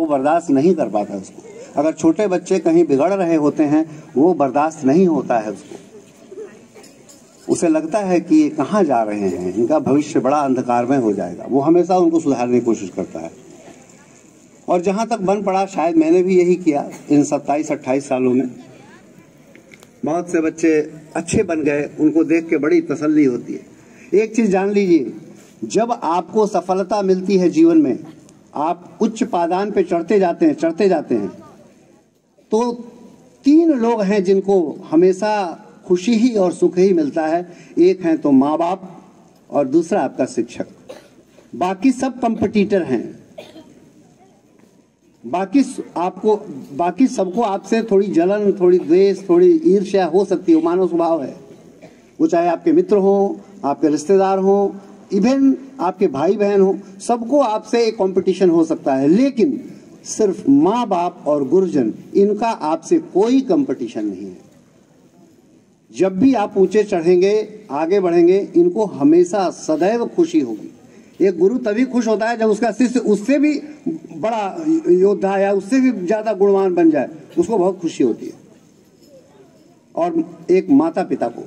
वो बर्दाश्त नहीं कर पाता उसको। अगर छोटे बच्चे कहीं बिगड़ रहे होते हैं वो बर्दाश्त नहीं होता है उसको, उसे लगता है कि ये कहाँ जा रहे हैं, इनका भविष्य बड़ा अंधकारमय हो जाएगा। वो हमेशा उनको सुधारने की कोशिश करता है। और जहाँ तक बन पड़ा, शायद मैंने भी यही किया इन 27-28 सालों में। बहुत से बच्चे अच्छे बन गए, उनको देख के बड़ी तसल्ली होती है। एक चीज जान लीजिए, जब आपको सफलता मिलती है जीवन में, आप उच्च पादान पे चढ़ते जाते हैं, तो 3 लोग हैं जिनको हमेशा खुशी ही और सुख ही मिलता है। एक है तो माँ बाप और दूसरा आपका शिक्षक। बाकी सब कंपटीटर हैं। बाकी सबको आपसे थोड़ी जलन, थोड़ी द्वेष, थोड़ी ईर्ष्या हो सकती है, मानव स्वभाव है। वो चाहे आपके मित्र हो, आपके रिश्तेदार हो, इवन आपके भाई बहन हो, सबको आपसे एक कंपटीशन हो सकता है। लेकिन सिर्फ माँ बाप और गुरुजन, इनका आपसे कोई कंपटीशन नहीं है। जब भी आप ऊंचे चढ़ेंगे, आगे बढ़ेंगे, इनको हमेशा सदैव खुशी होगी। एक गुरु तभी खुश होता है जब उसका शिष्य उससे भी बड़ा योद्धा या उससे भी ज्यादा गुणवान बन जाए, उसको बहुत खुशी होती है। और एक माता पिता को,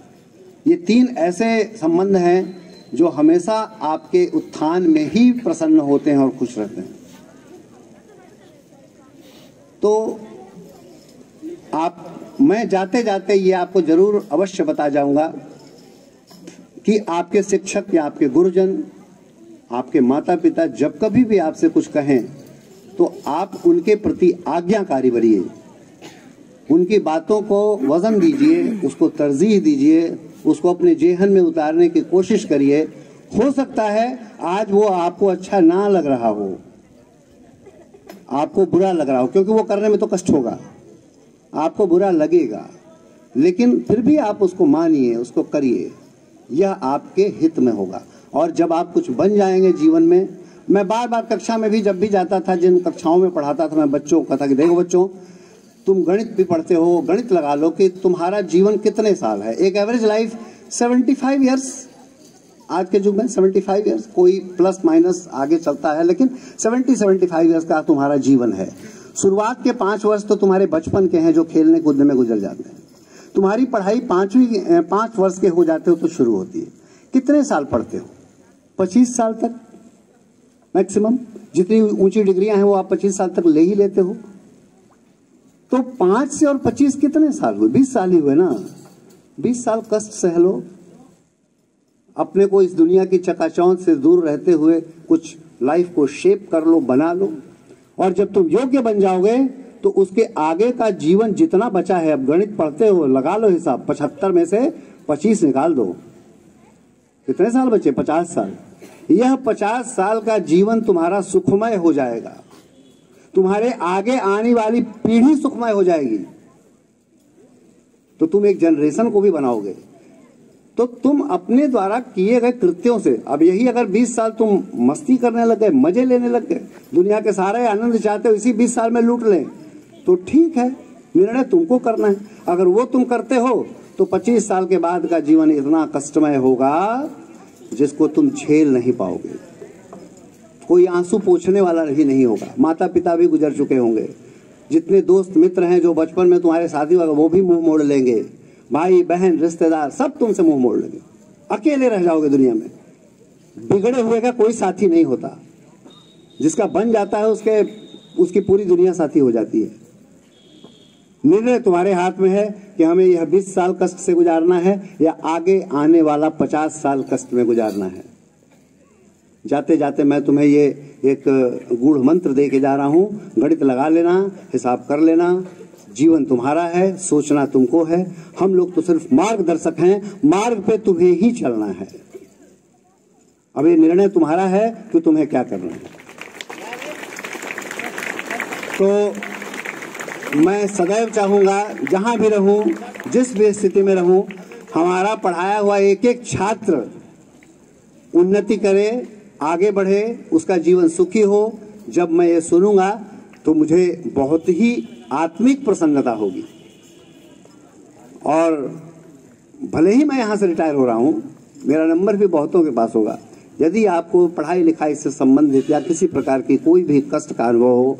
ये 3 ऐसे संबंध हैं जो हमेशा आपके उत्थान में ही प्रसन्न होते हैं और खुश रहते हैं। तो मैं जाते जाते ये आपको जरूर अवश्य बता जाऊंगा कि आपके शिक्षक या आपके गुरुजन, आपके माता पिता जब कभी भी आपसे कुछ कहें तो आप उनके प्रति आज्ञाकारी बनिए। उनकी बातों को वजन दीजिए, उसको तरजीह दीजिए, उसको अपने जेहन में उतारने की कोशिश करिए। हो सकता है आज वो आपको अच्छा ना लग रहा हो, आपको बुरा लग रहा हो, क्योंकि वो करने में तो कष्ट होगा, आपको बुरा लगेगा, लेकिन फिर भी आप उसको मानिए, उसको करिए, यह आपके हित में होगा। और जब आप कुछ बन जाएंगे जीवन में, मैं बार बार कक्षा में भी जब भी जाता था, जिन कक्षाओं में पढ़ाता था, मैं बच्चों को कहता कि देखो बच्चों, तुम गणित भी पढ़ते हो, गणित लगा लो कि तुम्हारा जीवन कितने साल है। एक एवरेज लाइफ 75 ईयर्स, आज के युग में 75 ईयर्स, कोई प्लस माइनस आगे चलता है, लेकिन 70-75 ईयर्स का तुम्हारा जीवन है। शुरुआत के 5 वर्ष तो तुम्हारे बचपन के हैं जो खेलने कूदने में गुजर जाते हैं। तुम्हारी पढ़ाई 5 वर्ष के हो जाते हो तो शुरू होती है। कितने साल पढ़ते हो? 25 साल तक मैक्सिमम। जितनी ऊंची डिग्रियां हैं वो आप 25 साल तक ले ही लेते हो। तो 5 से और 25 कितने साल हुए? 20 साल ही हुए ना। 20 साल कष्ट सह लो, अपने को इस दुनिया की चकाचौंध से दूर रहते हुए कुछ लाइफ को शेप कर लो, बना लो। और जब तुम योग्य बन जाओगे तो उसके आगे का जीवन जितना बचा है, अब गणित पढ़ते हो, लगा लो हिसाब, 75 में से 25 निकाल दो, कितने साल बचे? 50 साल। यह 50 साल का जीवन तुम्हारा सुखमय हो जाएगा, तुम्हारे आगे आने वाली पीढ़ी सुखमय हो जाएगी। तो तुम एक जनरेशन को भी बनाओगे। तो तुम अपने द्वारा किए गए कृत्यों से, अब यही अगर 20 साल तुम मस्ती करने लग गए, मजे लेने लग गए, दुनिया के सारे आनंद चाहते हो इसी 20 साल में लूट लें, तो ठीक है, निर्णय तुमको करना है। अगर वो तुम करते हो तो 25 साल के बाद का जीवन इतना कष्टमय होगा जिसको तुम झेल नहीं पाओगे। कोई आंसू पोंछने वाला भी नहीं होगा। माता पिता भी गुजर चुके होंगे, जितने दोस्त मित्र हैं जो बचपन में तुम्हारे साथी हुआ वो भी मुंह मोड़ लेंगे, भाई बहन रिश्तेदार सब तुमसे मुंह मोड़ लेंगे, अकेले रह जाओगे दुनिया में। बिगड़े हुए का कोई साथी नहीं होता, जिसका बन जाता है उसकी पूरी दुनिया साथी हो जाती है। निर्णय तुम्हारे हाथ में है कि हमें यह 20 साल कष्ट से गुजारना है या आगे आने वाला 50 साल कष्ट में गुजारना है। जाते जाते मैं तुम्हें ये एक गूढ़ मंत्र दे के जा रहा हूं, गणित लगा लेना, हिसाब कर लेना। जीवन तुम्हारा है, सोचना तुमको है, हम लोग तो सिर्फ मार्गदर्शक हैं, मार्ग पे तुम्हें ही चलना है। अब ये निर्णय तुम्हारा है कि तुम्हें क्या करना है। तो मैं सदैव चाहूंगा, जहां भी रहूं, जिस भी स्थिति में रहूं, हमारा पढ़ाया हुआ एक एक छात्र उन्नति करे, आगे बढ़े, उसका जीवन सुखी हो। जब मैं ये सुनूंगा तो मुझे बहुत ही आत्मिक प्रसन्नता होगी। और भले ही मैं यहाँ से रिटायर हो रहा हूँ, मेरा नंबर भी बहुतों के पास होगा। यदि आपको पढ़ाई लिखाई से संबंधित या किसी प्रकार की कोई भी कष्ट का अनुभव हो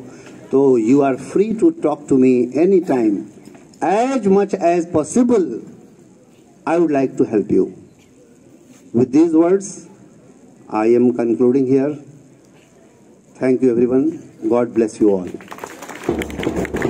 So you are free to talk to me anytime. As much as possible, I would like to help you. With these words, I am concluding here. Thank you everyone. God bless you all.